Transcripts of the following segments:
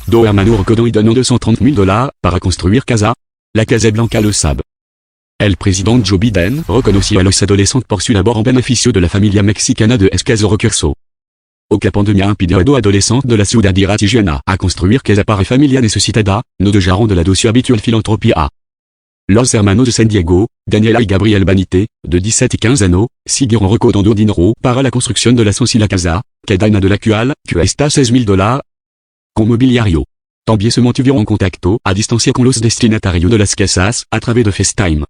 Do hermano recordant y donnant $230 000 para construire casa, la Casa Blanca le sabe. El président Joe Biden reconocido a los adolescentes por su labor en beneficio de la familia mexicana de escaso recursos. O que la pandemia impidió a dos adolescentes de la ciudad tijuana a construir casa para familia necesitada, no dejaron de lado su habitual filantropía. Los hermanos de San Diego, Daniela y Gabriel Banite, de 17 y 15 años, siguieron recaudando dinero para la construcción de la sencilla casa, cadena de la cual cuesta $6,000. Con mobiliario. También se mantuvieron en contacto a distancia con los destinatarios de las casas a través de FaceTime.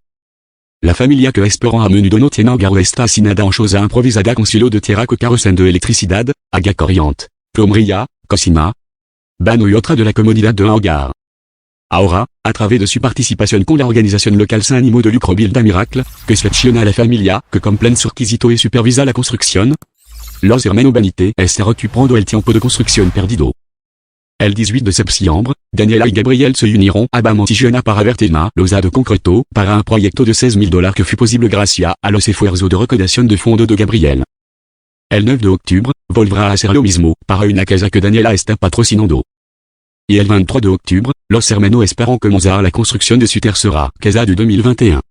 La familia que esperan a menudo no tiene hogar está asinada en choza improvisada con cielo de tierra que carecen de electricidad, agua corriente, plomería, cocina, baño y otra de la comodidad de un hogar. Ahora, a través de su participación con la organización local sin ánimo de lucro Build a Miracle, que selecciona a la familia que con plan surquisito y supervisa la construcción, los hermanos Banite se recuperando el tiempo de construcción perdido. El 18 de septiembre, Daniela y Gabriel se unieron a Tijuana para ver tema losa de concreto para un proyecto de $6,000 que fut posible gracias a los esfuerzos de recaudación de fondos de Gabriel. El 9 de octubre, volverá a hacer lo mismo para una casa que Daniela está patrocinando. Y el 23 de octubre, los hermanos esperan comenzar la construcción de su tercera casa de 2021.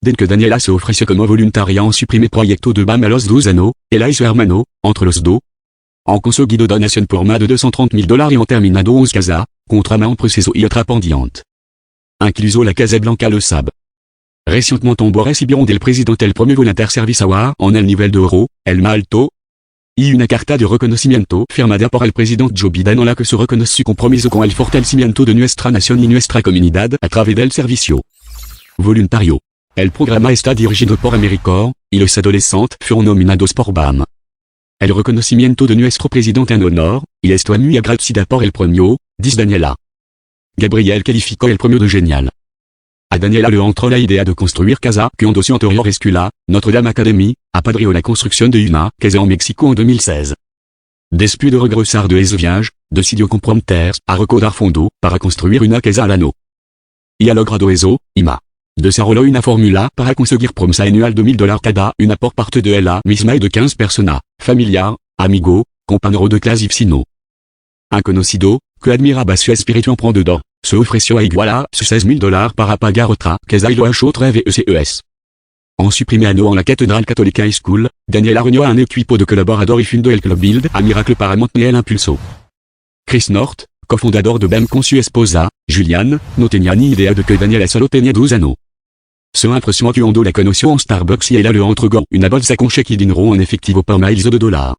Dès que Daniela se ofreció como voluntaria en su primer proyecto de BAM a los 2 años, ella y su hermano, entre los dos, han conseguido donación por más de $230,000 y han terminado 11 casas, con trama en proceso y otra pendiente. Incluso la Casa Blanca le sabe. Recientemente ambos recibieron del presidente el premio Volunteer Service Award en el nivel de oro, el más alto, y una carta de reconocimiento firmada por el presidente Joe Biden en la que se reconoce su compromiso con el fortalecimiento de nuestra nación y nuestra comunidad a través del servicio voluntario. El programa está dirigido por AmeriCorps, y los adolescentes fueron nominados por BAM. El reconocimiento de nuestro presidente en honor, y estoy muy agradecida por el premio, dice Daniela. Gabriel calificó el premio de genial. A Daniela le entró la idea de construir casa que en dossier anterior escula, Notre Dame Academy, apadrió la construcción de una casa en México en 2016. Después de regresar de ese viaje, decidió comprometerse a recaudar fondos para construir una casa al año. Y ha logrado eso, IMA. Desarrolló una fórmula para conseguir promesa anual de $1,000 cada una por parte de ella misma y de 15 personas, familiar, amigo, compañero de clase y vecino. Un conocido, que admiraba su espíritu emprendedor, se ofreció a igualar sus $6,000 para pagar otra casa y lo achó otra VECES. En su primer año en la Catedral Católica High School, Daniela reunió a un equipo de colaboradores y fundó el Club Build a Miracle para mantener el impulso. Chris North, cofundador de BAM con su esposa, Julianne, no tenía ni idea de que Daniela solo tenía 2 años. Se impresionó cuando la conoció en Starbucks y ella le entregó una bolsa con cheque y dinero en efectivo por miles de $.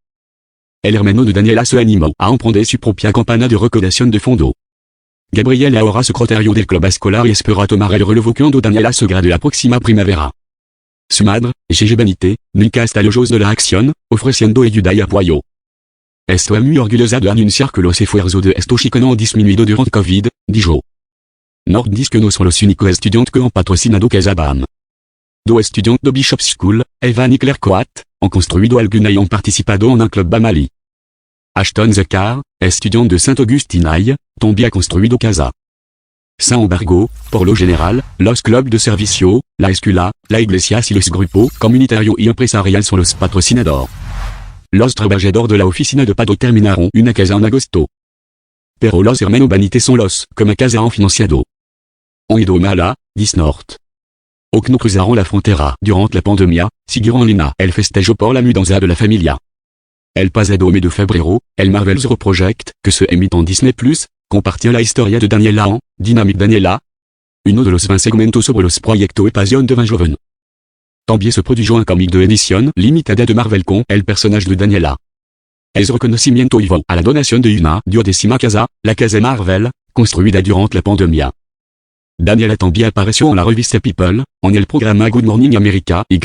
El hermano de Daniela se animó a emprender su propia campaña de recaudación de fondos. Gabriel es ahora secretario del club escolar y espera tomar el relevo cuando Daniela se gradúe la próxima primavera. Su madre, Gigi Banite, nunca está lejos de la acción, ofreciendo ayuda y apoyo. Estoy muy orgullosa de anunciar que los esfuerzos de estos chicos han disminuido durante COVID, dijo. North dice que no son los únicos estudiantes que han patrocinado Casa BAM. 2 estudiantes de Bishop School, Evan y Claire Coat, han construido alguna y han participado en un club BAMali. Ashton Zakar, estudiante de Saint Augustine High, también ha construido casa. Sin embargo, por lo general, los clubes de servicio, la escuela, la iglesia y los grupos comunitarios y empresariales son los patrocinadores. Los trabajadores de la oficina de Pado terminaron una casa en agosto. Pero los hermanos Banite son los que más casa han financiado. Han ido mala, dice North. O que no cruzaron la frontera durante la pandemia, siguieron en línea el festejo por la mudanza de la familia. El pasado mes de febrero, el Marvel Zero Project, que se emite en Disney+, compartió la historia de Daniela en Dynamic Daniela, uno de los 20 segmentos sobre los proyectos y pasión de 20 jóvenes. También se produjo un cómic de edición limitada de Marvel con el personaje de Daniela. El reconocimiento iba a la donación de una 10ª casa, la Casa Marvel, construida durante la pandemia. Daniela también apareció en la revista People, en el programa Good Morning America Y,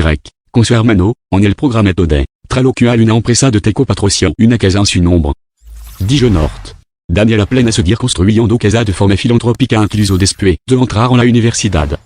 con su hermano, en el programa Today, tralocual una empresa de teco patrocinó una casa en su nombre. Dijo North. Daniela plena a seguir construyendo casa de forma filantrópica incluso después de entrar en la universidad.